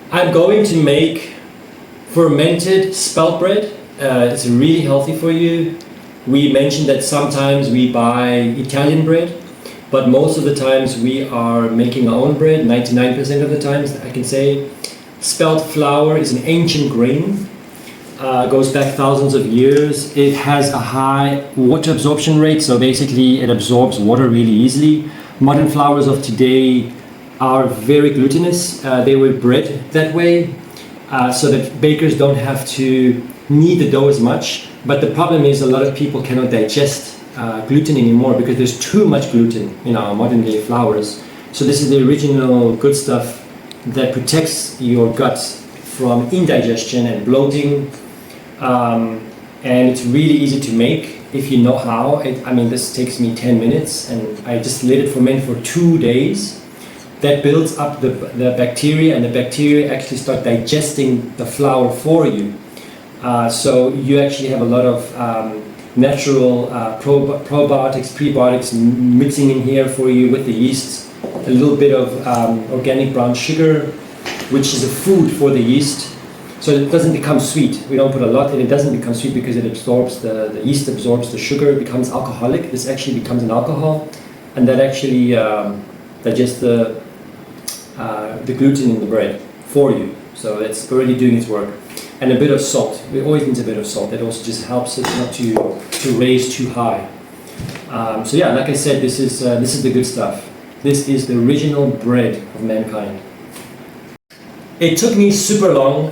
I'm going to make fermented spelt bread. It's really healthy for you. We mentioned that sometimes we buy Italian bread, but most of the times we are making our own bread, 99% of the times I can say. Spelt flour is an ancient grain, goes back thousands of years. It has a high water absorption rate, so basically it absorbs water really easily. Modern flours of today are very glutinous. They were bred that way, so that bakers don't have to knead the dough as much. But the problem is a lot of people cannot digest gluten anymore because there's too much gluten in our modern day flours. So this is the original good stuff that protects your gut from indigestion and bloating. And it's really easy to make if you know how. I mean, this takes me 10 minutes and I just let it ferment for 2 days. That builds up the bacteria, and the bacteria actually start digesting the flour for you. So you actually have a lot of natural probiotics, prebiotics mixing in here for you with the yeast. A little bit of organic brown sugar, which is a food for the yeast. So it doesn't become sweet. We don't put a lot in. It doesn't become sweet because it absorbs the yeast absorbs the sugar. It becomes alcoholic. This actually becomes an alcohol, and that actually digests the gluten in the bread for you. So it's already doing its work. And a bit of salt. It always needs a bit of salt. That also just helps it not to raise too high. So yeah, like I said, this is the good stuff. This is the original bread of mankind. It took me super long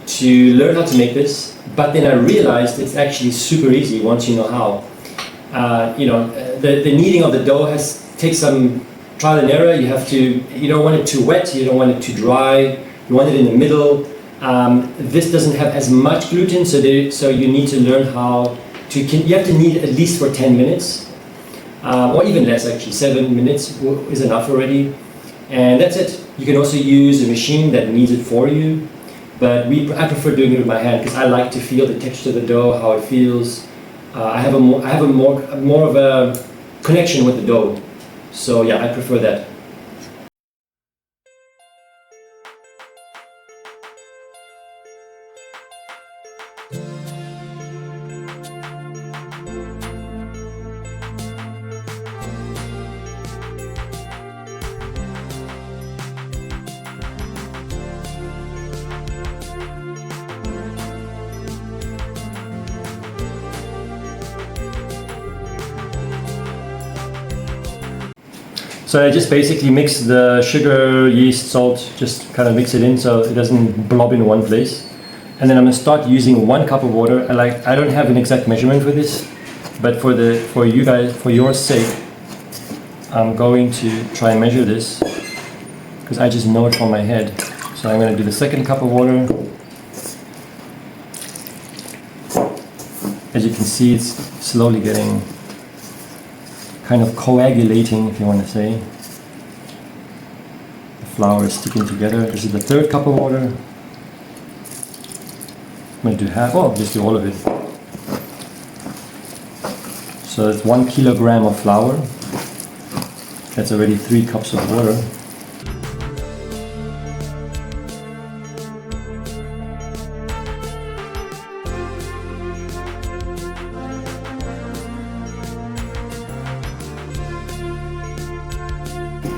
to learn how to make this, but then I realized it's actually super easy once you know how. The kneading of the dough takes some trial and error. You don't want it too wet, you don't want it too dry, you want it in the middle. This doesn't have as much gluten, so you need to learn how to. You have to knead at least for 10 minutes, or even less actually. 7 minutes is enough already, and that's it. You can also use a machine that kneads it for you, but I prefer doing it with my hand because I like to feel the texture of the dough, how it feels. I have more of a connection with the dough, so yeah, I prefer that. So I just basically mix the sugar, yeast, salt, just kind of mix it in so it doesn't blob in one place. And then I'm going to start using 1 cup of water. I don't have an exact measurement for this, but for you guys, for your sake, I'm going to try and measure this because I just know it from my head. So I'm going to do the 2nd cup of water. As you can see, it's slowly getting kind of coagulating, if you want to say. The flour is sticking together. This is the 3rd cup of water. I'm going to do half, just do all of it. So it's 1 kilogram of flour. That's already 3 cups of water.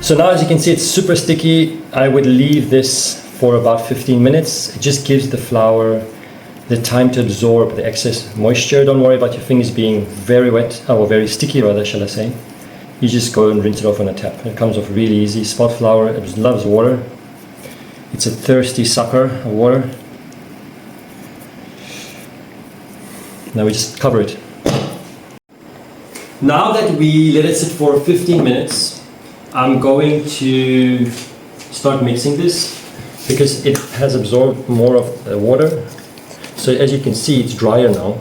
So now, as you can see, it's super sticky. I would leave this for about 15 minutes. It just gives the flour the time to absorb the excess moisture. Don't worry about your fingers being very wet, or very sticky rather, shall I say. You just go and rinse it off on a tap. It comes off really easy. Spelt flour, it loves water. It's a thirsty sucker of water. Now we just cover it. Now that we let it sit for 15 minutes, I'm going to start mixing this because it has absorbed more of the water. So as you can see, it's drier now.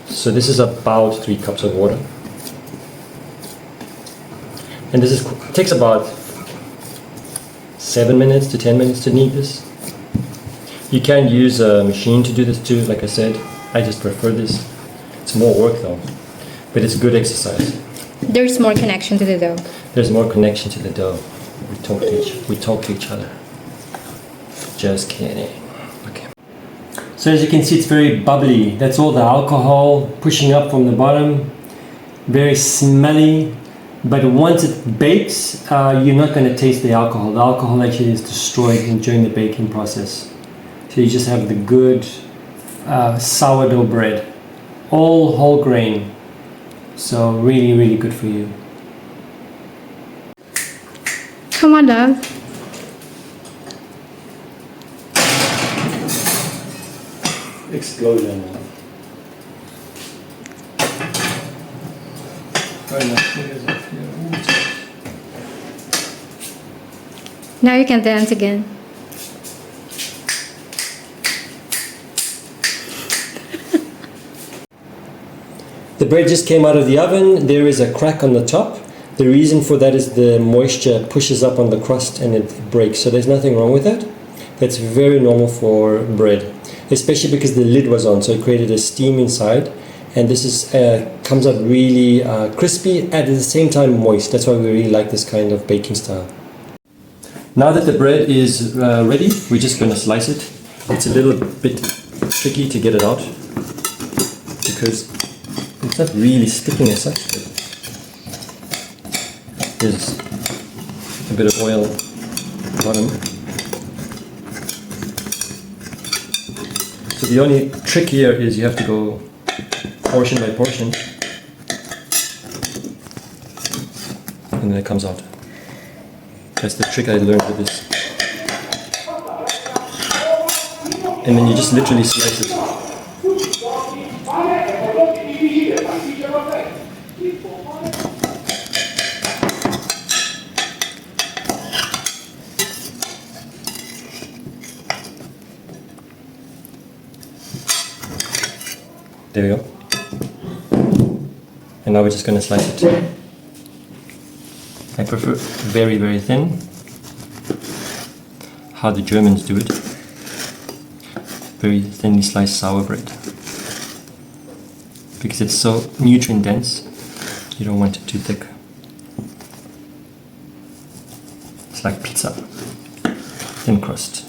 So this is about 3 cups of water. And this takes about 7 minutes to 10 minutes to knead this. You can use a machine to do this too, like I said. I just prefer this. It's more work though, but it's good exercise. There's more connection to the dough. There's more connection to the dough. We talk to each other. Just kidding. Okay. So as you can see, it's very bubbly. That's all the alcohol pushing up from the bottom. Very smelly. But once it bakes, you're not going to taste the alcohol. The alcohol actually is destroyed during the baking process. So you just have the good sourdough bread. All whole grain. So really, really good for you. Come on, love. Explosion. Now you can dance again. The bread just came out of the oven. There is a crack on the top. The reason for that is the moisture pushes up on the crust and it breaks. So there's nothing wrong with that. That's very normal for bread, especially because the lid was on, so it created a steam inside. And this is comes out really crispy, at the same time moist. That's why we really like this kind of baking style. Now that the bread is ready, we're just going to slice it. It's a little bit tricky to get it out because it's not really sticking as such. There's a bit of oil at the bottom. So the only trick here is you have to go portion by portion, and then it comes out. That's the trick I learned with this. And then you just literally slice it. There we go. And now we're just going to slice it. I prefer very, very thin. How the Germans do it. Very thinly sliced sour bread. Because it's so nutrient dense, you don't want it too thick. It's like pizza. Thin crust.